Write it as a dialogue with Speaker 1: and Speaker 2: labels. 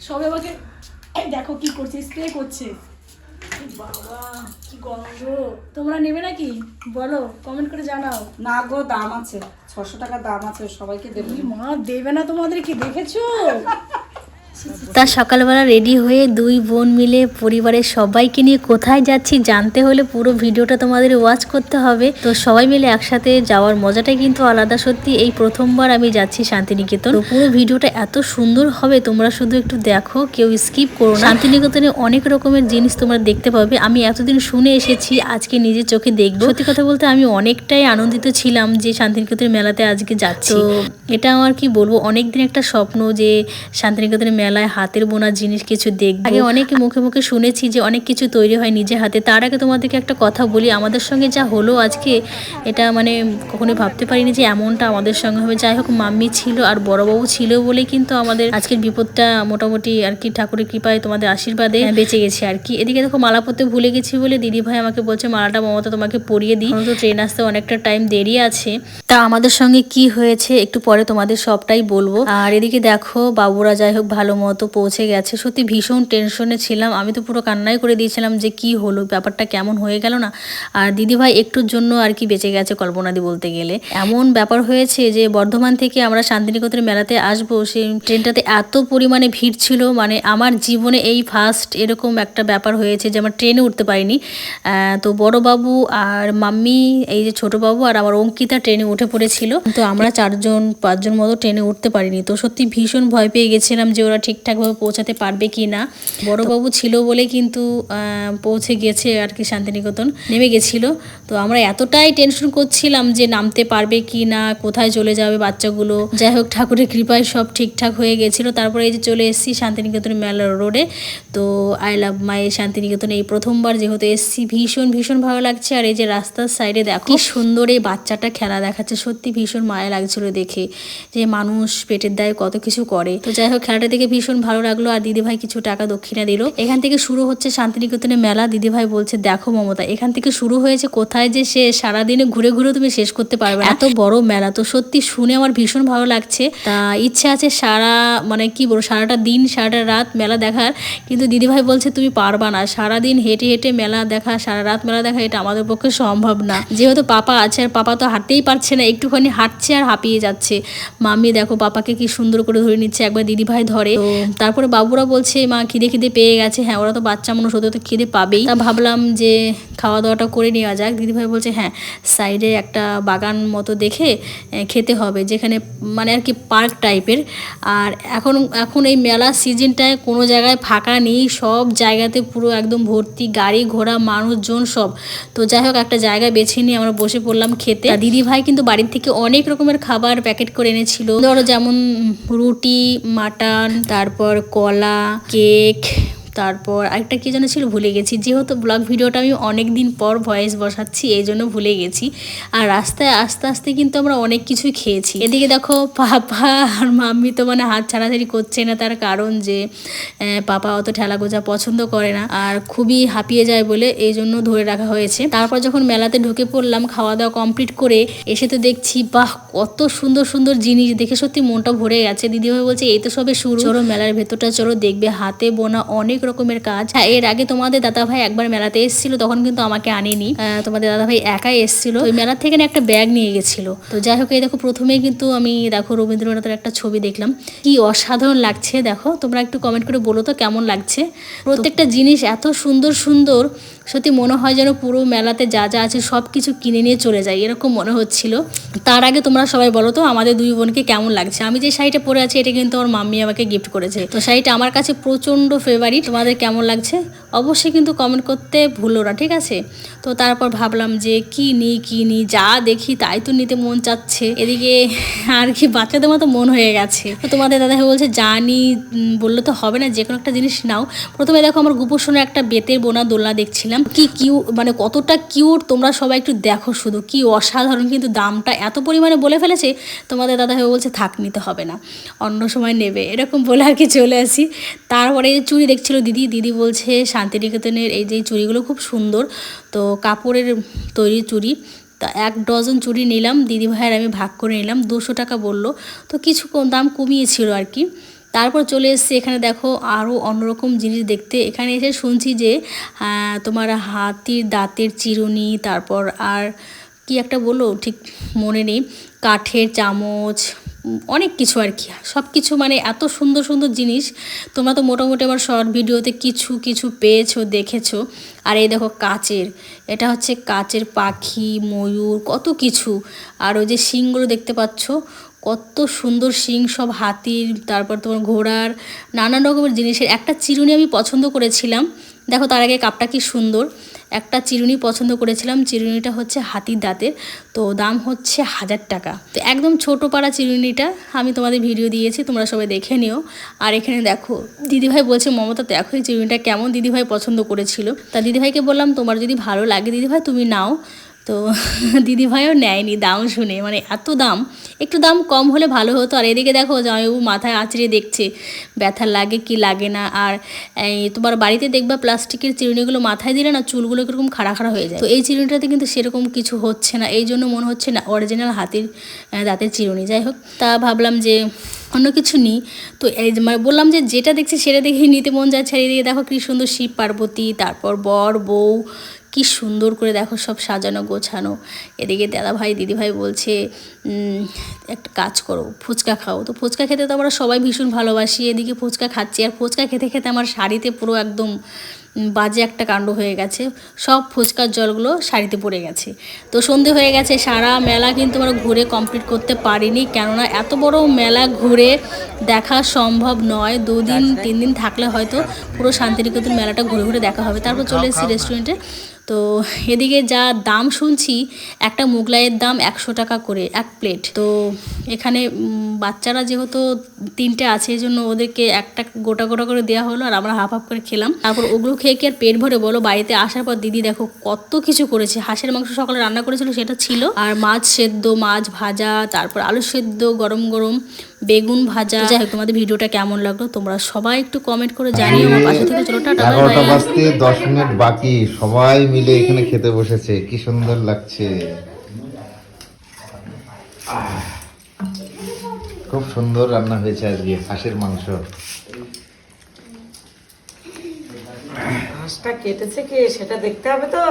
Speaker 1: সবে আমাকে এই দেখো কি করছে, স্প্রে করছে। বাবা কি গন্ধ। তোমরা নেবে নাকি বলো, কমেন্ট করে জানাও।
Speaker 2: না গো, দাম আছে, 600 টাকা দাম আছে, সবাইকে দেবে।
Speaker 1: মা দেবে না তোমাদের, কি দেখেছো?
Speaker 3: তা সকালবেলা রেডি হয়ে দুই বোন মিলে পরিবারের সবাইকে নিয়ে কোথায় যাচ্ছি জানতে হলে পুরো ভিডিওটা তোমাদের ওয়াচ করতে হবে। তো সবাই মিলে একসাথে যাওয়ার মজাটাই কিন্তু আলাদা। সত্যি এই প্রথমবার আমি যাচ্ছি শান্তিনিকেতন। তো পুরো ভিডিওটা এত সুন্দর হবে, তোমরা শুধু একটু দেখো, কেউ স্কিপ করো না। শান্তিনিকেতনে অনেক রকমের জিনিস তোমরা দেখতে পাবে। আমি এতদিন শুনে এসেছি, আজকে নিজের চোখে দেখবো। সত্যি কথা বলতে আমি অনেকটাই আনন্দিত ছিলাম যে শান্তিনিকেতনের মেলাতে আজকে যাচ্ছি। তো এটা আমার কি বলবো, অনেকদিন একটা স্বপ্ন যে শান্তিনিকেতনের মেলায় হাতের বোনা জিনিস কিছু দেখবো। আগে অনেকে মুখে মুখে শুনেছি যে অনেক কিছু তৈরি হয় নিজে হাতে। তার আগে তোমাদেরকে একটা কথা বলি, আমাদের সঙ্গে যা হলো আজকে, এটা মানে কখনোই ভাবতে পারিনি যে এমনটা আমাদের সঙ্গে হবে। যাই হোক, মাম্মি ছিল আর বড়বাবু ছিল বলেই কিন্তু আমাদের আজকের বিপদটা মোটামুটি আর কি ঠাকুরের কৃপায় তোমাদের আশীর্বাদে বেঁচে গেছে আর কি। এদিকে দেখো মালা পরতে ভুলে গেছি বলে দিদি ভাই আমাকে বলছে মালাটা মমতা তোমাকে পরিয়ে দিই, তো ট্রেন আসতে অনেকটা টাইম দেরি আছে। তা আমাদের সঙ্গে কি হয়েছে একটু পরে তোমাদের সবটাই বলবো। আর এদিকে দেখো বাবুরা যাই হোক ভালো মতো পৌঁছে গেছে। সত্যি ভীষণ টেনশনে ছিলাম, আমি তো পুরো কান্নাই করে দিয়েছিলাম যে কি হলো, ব্যাপারটা কেমন হয়ে গেল না। আর দিদিভাই একটুর জন্য আর কি বেঁচে গেছে কল্পনাদি বলতে গেলে। এমন ব্যাপার হয়েছে যে বর্ধমান থেকে আমরা শান্তিনিকেতনের মেলাতে আসবো, সেই ট্রেনটাতে এত পরিমাণে ভিড় ছিল, মানে আমার জীবনে এই ফার্স্ট এরকম একটা ব্যাপার হয়েছে যে আমার ট্রেনে উঠতে পারিনি। তো বড় বাবু আর মাম্মি, এই যে ছোট বাবু আর আমার অঙ্কিতা ট্রেনে উঠে পড়েছিল, তো আমরা 4-5জন মতো ট্রেনে উঠতে পারিনি। তো সত্যি ভীষণ ভয় পেয়ে গেছিলাম যে ওরা ঠিকঠাকভাবে পৌঁছাতে পারবে কি না। বড়বাবু ছিল বলে কিন্তু পৌঁছে গেছে আর কি, শান্তিনিকেতন নেমে গেছিল। তো আমরা এতটাই টেনশন করছিলাম যে নামতে পারবে কি না, কোথায় চলে যাবে বাচ্চাগুলো। যাই হোক ঠাকুরের কৃপায় সব ঠিকঠাক হয়ে গেছিল। তারপরে এই যে চলে এসেছি শান্তিনিকেতন মেলা রোডে। তো আই লাভ মাই শান্তিনিকেতন এই প্রথমবার যেহেতু এসেছি, ভীষণ ভীষণ ভালো লাগছে। আর এই যে রাস্তার সাইডে দেখো কি সুন্দর এই বাচ্চাটা খেলা দেখাচ্ছে, সত্যি ভীষণ মায়া লাগছিল দেখে যে মানুষ পেটের দায়ে কত কিছু করে। তো যাই হোক খেলাটা দেখে ভীষণ ভালো লাগলো। আর দিদিভাই কিছু টাকা দক্ষিণা দিল। এখান থেকে শুরু হচ্ছে শান্তিনিকেতনের মেলা। দিদিভাই বলছে দেখো মমতা, এখান থেকে শুরু হয়েছে, কোথায় যে শেষ, সারাদিনে ঘুরে ঘুরে তুমি শেষ করতে পারবে না, এত বড় মেলা। তো সত্যি শুনে আমার ভীষণ ভালো লাগছে। তা ইচ্ছে আছে সারা মানে কি বলবো, সারাটা দিন সারাটা রাত মেলা দেখার, কিন্তু দিদিভাই বলছে তুমি পারবা না, সারাদিন হেঁটে হেঁটে মেলা দেখা, সারা রাত মেলা দেখা, এটা আমাদের পক্ষে সম্ভব না। যেহেতু পাপা আছে, আর পাপা তো হাঁটতেই পারছে না, একটুখানি হাঁটছে আর হাঁপিয়ে যাচ্ছে। মাম্মি দেখো পাপাকে কি সুন্দর করে ধরে নিচ্ছে, একবার দিদিভাই ধরে। তো তারপরে বাবুরা বলছে মা খিদে খিদে পেয়ে গেছে। হ্যাঁ, ওরা তো বাচ্চা মানুষ, ওদের তো খিদে পাবেই। তা ভাবলাম যে খাওয়া দাওয়াটা করে নেওয়া যাক। দিদিভাই বলছে হ্যাঁ, সাইডে একটা বাগান মতো দেখে খেতে হবে, যেখানে মানে আর কি পার্ক টাইপের। আর এখন এই মেলা সিজনটায় কোনো জায়গায় ফাঁকা নেই, সব জায়গাতে পুরো একদম ভর্তি গাড়ি ঘোড়া মানুষজন সব। তো যাই হোক একটা জায়গা বেছে নিয়ে আমরা বসে পড়লাম খেতে। দিদি ভাই কিন্তু বাড়ির থেকে অনেক রকমের খাবার প্যাকেট করে এনেছিল, ধরো যেমন রুটি, মাটন, তারপর কলা, কেক, তারপর আরেকটা কি যেন ছিল ভুলে গেছি। যেহেতু ব্লগ ভিডিওটা আমি অনেক দিন পর ভয়েস বসাচ্ছি, এই জন্য ভুলে গেছি। আর রাস্তায় আস্তে আস্তে কিন্তু আমরা অনেক কিছুই খেয়েছি। এদিকে দেখো পাপা আর মাম্মি তো মানে হাত ছাড়াছাড়ি করছে না, তার কারণ যে পাপা অত ঠেলা গোজা পছন্দ করে না আর খুবই হাঁপিয়ে যায় বলে এই জন্য ধরে রাখা হয়েছে। তারপর যখন মেলাতে ঢুকে পড়লাম, খাওয়া দাওয়া কমপ্লিট করে এসে তো দেখছি বাহ কত সুন্দর সুন্দর জিনিস, দেখে সত্যি মনটা ভরে গেছে। দিদিভাই বলছে এই তো সবে শুরু, চলো মেলার ভেতরটা চলো, দেখবে হাতে বোনা অনেক রকমের কাজ। হ্যাঁ, এর আগে তোমাদের দাদাভাই একবার মেলাতে এসেছিল, তখন কিন্তু আমাকে আনেনি, তোমাদের দাদাভাই একাই এসেছিল। ওই মেলার থেকে না একটা ব্যাগ নিয়ে গেছিল। তো যাই হোক এই দেখো প্রথমেই কিন্তু আমি দেখো রবীন্দ্রনাথের একটা ছবি দেখলাম, কি অসাধারণ লাগছে। দেখো তোমরা একটু কমেন্ট করে বলো তো কেমন লাগছে। প্রত্যেকটা জিনিস এত সুন্দর সুন্দর, সত্যি মনে হয় যেন পুরো মেলাতে যা যা আছে সব কিছু কিনে নিয়ে চলে যায়, এরকম মনে হচ্ছিল। তার আগে তোমরা সবাই বলো তো আমাদের দুই বোনকে কেমন লাগছে। আমি যে শাড়িটা পরে আছি এটা কিন্তু আমার মাম্মি আমাকে গিফট করেছে, তো শাড়িটা আমার কাছে প্রচণ্ড ফেভারিট। তোমাদের কেমন লাগছে অবশ্যই কিন্তু কমেন্ট করতে ভুলো না, ঠিক আছে। তো তারপর ভাবলাম যে কি নিই, যা দেখি তাই তো নিতে মন চাচ্ছে। এদিকে আর কি বাচ্চাদের মতো মন হয়ে গেছে। তো তোমাদের দাদাভাই বলছে জানি বললে তো হবে না, যে কোনো একটা জিনিস নাও। প্রথমে দেখো আমার গুপোষণে একটা বেতের বোনা দোলনা দেখছিলাম, কি কিউট, মানে কতটা কিউট, তোমরা সবাই একটু দেখো শুধু, কি অসাধারণ। কিন্তু দামটা এত পরিমাণে বলে ফেলেছে, তোমাদের দাদাভাই বলছে থাক নিতে হবে না, অন্য সময় নেবে, এরকম বলে আর কি চলে আসি। তারপরে চুড়ি দেখছিল দিদি বলছে শান্তিনিকেতনের এই যে চুড়িগুলো খুব সুন্দর, তো কাপড়ের তৈরি চুড়ি। তা 1 ডজন চুড়ি নিলাম, দিদিভাইয়ের আমি ভাগ করে নিলাম, 200 টাকা বললো, তো কিছু দাম কমিয়েছিল আর কি। তারপর চলে এসেছি এখানে, দেখো আরও অন্যরকম জিনিস দেখতে। এখানে এসে শুনছি যে তোমার হাতির দাঁতের চিরুনি, তারপর আর কি একটা বললো ঠিক মনে নেই, কাঠের চামচ, অনেক কিছু আর কি, সব কিছু মানে এত সুন্দর সুন্দর জিনিস। তোমরা তো মোটামুটি আমার শর্ট ভিডিওতে কিছু কিছু পেয়েছো, দেখেছো। আর এই দেখো কাচের, এটা হচ্ছে কাচের পাখি, ময়ূর, কত কিছু। আর ওই যে শিংগুলো দেখতে পাচ্ছ, কত সুন্দর শিং, সব হাতির, তারপর তোমার ঘোড়ার, নানান রকমের জিনিসের। একটা চিরুনি আমি পছন্দ করেছিলাম, দেখো তার আগে কাপটা কি সুন্দর। একটা চিরুনি পছন্দ করেছিলাম, চিরুনিটা হচ্ছে হাতির দাঁতের, তো দাম হচ্ছে 1000 টাকা। তো একদম ছোটো পাড়া চিরুনিটা আমি তোমাদের ভিডিও দিয়েছি, তোমরা সবাই দেখে নিও। আর এখানে দেখো দিদিভাই বলছে, মমতা দেখো এই চিরুনিটা কেমন, দিদিভাই পছন্দ করেছিল। তা দিদিভাইকে বললাম তোমার যদি ভালো লাগে দিদিভাই তুমি নাও। তো দিদিভাইও নেয়নি দাম শুনে, মানে এত দাম, একটু দাম কম হলে ভালো হতো। আর এদিকে দেখো জামাইবাবু মাথায় আঁচড়ে দেখছে ব্যথা লাগে কি লাগে না। আর এই তোমার বাড়িতে দেখবা প্লাস্টিকের চিরুনিগুলো মাথায় দিলে না চুলগুলো কীরকম খাড়া খাড়া হয়ে যায়, তো এই চিরুনিটাতে কিন্তু সেরকম কিছু হচ্ছে না, এই জন্য মনে হচ্ছে না অরিজিনাল হাতির দাঁতের চিরুনি। যাই হোক, তা ভাবলাম যে অন্য কিছু নিই। তো এই মানে বললাম যে যেটা দেখছি সেটা দেখেই নিতে মন যাচ্ছে। আর এদিকে দেখো কী সুন্দর শিব পার্বতী, তারপর বর বউ, কি সুন্দর করে দেখো সব সাজানো গোছানো। এদিকে দাদাভাই দিদিভাই বলছে একটা কাজ করো, ফুচকা খাও। তো ফুচকা খেতে তো আমরা সবাই ভীষণ ভালোবাসি, এদিকে ফুচকা খাচ্ছি। আর ফুচকা খেতে খেতে আমার শাড়িতে পুরো একদম বাজে একটা কাণ্ড হয়ে গেছে, সব ফুচকার জলগুলো শাড়িতে পড়ে গেছে। তো সন্ধে হয়ে গেছে, সারা মেলা কিন্তু আমরা ঘুরে কমপ্লিট করতে পারিনি, কেননা এত বড় মেলা ঘুরে দেখা সম্ভব নয়। 2 দিন 3 দিন থাকলে হয়তো পুরো শান্তিনিকেতন মেলাটা ঘুরে ঘুরে দেখা হবে। তারপর চলে এসেছি রেস্টুরেন্টে। তো এদিকে যা দাম শুনছি, একটা মোগলাইয়ের দাম 100 টাকা করে এক প্লেট। তো এখানে বাচ্চারা যেহেতু 3টে আছে, এই জন্য ওদেরকে একটা গোটা গোটা করে দেওয়া হলো, আর আমরা হাফ হাফ করে খেলাম। তারপর ওগুলো খেয়ে কি আর পেট ভরে বলো। বাড়িতে আসার পর দিদি দেখো কত কিছু করেছে। হাঁসের মাংস সকালে রান্না করেছিল, সেটা ছিল, আর মাছ সেদ্ধ, মাছ ভাজা, তারপর আলু সেদ্ধ, গরম গরম বেগুন ভাজা। যাই হোক, তোমাদের ভিডিওটা কেমন লাগলো তোমরা সবাই একটু কমেন্ট করে জানিও আমার পাশে থেকে। চলো টাটা, বাই
Speaker 4: 11টা
Speaker 3: বাই।
Speaker 4: বাজতে 10 মিনিট বাকি, সবাই মিলে এখানে খেতে বসেছে, কি সুন্দর লাগছে। খুব সুন্দর রান্না হয়েছে আজকে, হাঁসের মাংস।
Speaker 2: হাঁসটা কেটেছে কে সেটা দেখতে হবে তো।